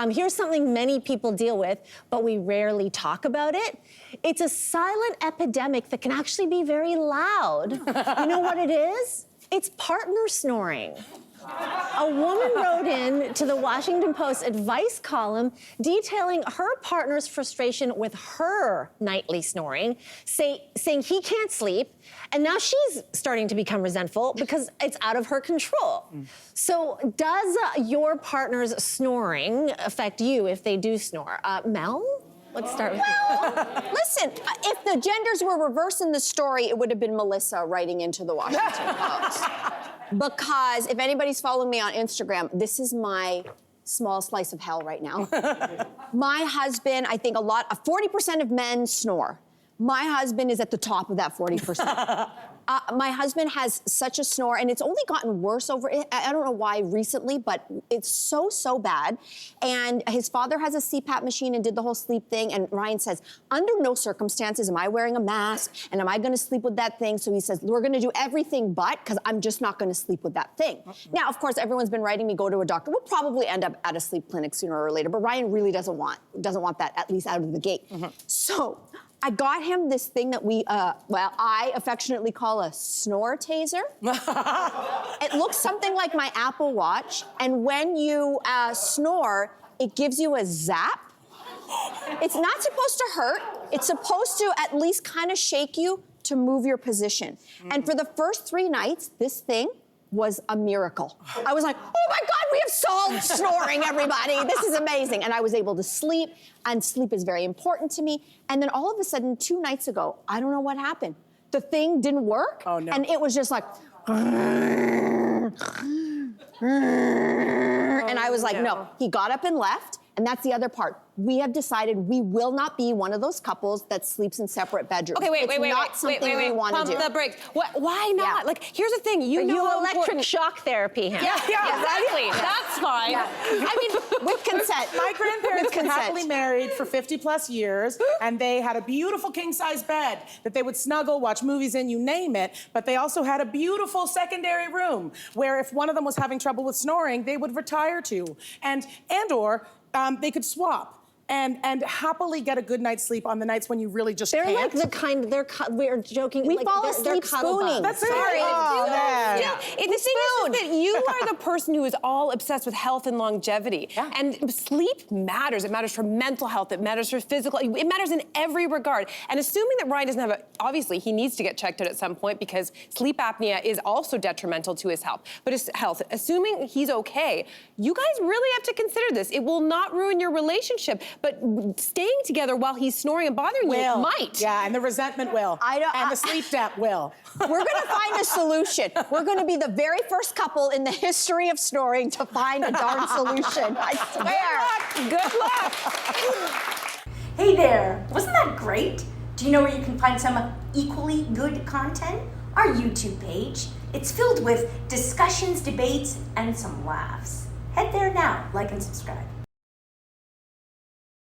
Here's something many people deal with, but we rarely talk about it. It's a silent epidemic that can actually be very loud. You know what it is? It's partner snoring. A woman wrote in to the Washington Post advice column detailing her partner's frustration with her nightly snoring, saying he can't sleep, and now she's starting to become resentful because it's out of her control. So does your partner's snoring affect you if they do snore? Mel? Let's start with you. Listen, if the genders were reversed in the story, it would have been Melissa writing into the Washington Post. Because if anybody's following me on Instagram, this is my small slice of hell right now. My husband, I think 40% of men snore. My husband is at the top of that 40%. My husband has such a snore, and it's only gotten worse over it. I don't know why recently, but it's so bad. And his father has a CPAP machine and did the whole sleep thing, and Ryan says, under no circumstances am I wearing a mask, and am I gonna sleep with that thing? So he says, we're gonna do everything but, because I'm just not gonna sleep with that thing. Now, of course, everyone's been writing me, go to a doctor. We'll probably end up at a sleep clinic sooner or later, but Ryan really doesn't want that, at least out of the gate. So, I got him this thing that I affectionately call a snore taser. It looks something like my Apple Watch, and when you snore, it gives you a zap. It's not supposed to hurt. It's supposed to at least kind of shake you to move your position. And for the first 3 nights, this thing was a miracle. I was like, oh my God, we have solved snoring, everybody. This is amazing. And I was able to sleep, and sleep is very important to me. And then all of a sudden, 2 nights ago, I don't know what happened. The thing didn't work. Oh, no. And it was just like, and I was like, no. He got up and left. And that's the other part. We have decided we will not be one of those couples that sleeps in separate bedrooms. Okay, wait, we want to do. Pump the brakes. Why not? Yeah. Like, here's the thing. You know electric shock therapy him. Yeah, exactly. That's fine. Yeah. I mean, with consent. My grandparents were happily married for 50 plus years, and they had a beautiful king-size bed that they would snuggle, watch movies in, you name it, but they also had a beautiful secondary room where if one of them was having trouble with snoring, they would retire to, or they could swap. And happily get a good night's sleep on the nights when you really just They're can't. like the kind, we're joking. We like, fall they're asleep spooning. That's Sorry. it. Oh, man. The thing is that you are the person who is all obsessed with health and longevity. Yeah. And sleep matters. It matters for mental health. It matters for physical. It matters in every regard. And assuming that Ryan doesn't have obviously he needs to get checked out at some point because sleep apnea is also detrimental to his health. But his health, assuming he's okay, you guys really have to consider this. It will not ruin your relationship, but staying together while he's snoring and bothering you might. Yeah, and the resentment will. And the sleep debt will. We're gonna find a solution. We're gonna be the very first couple in the history of snoring to find a darn solution. I swear. Good luck. Hey there, wasn't that great? Do you know where you can find some equally good content? Our YouTube page. It's filled with discussions, debates, and some laughs. Head there now, like and subscribe.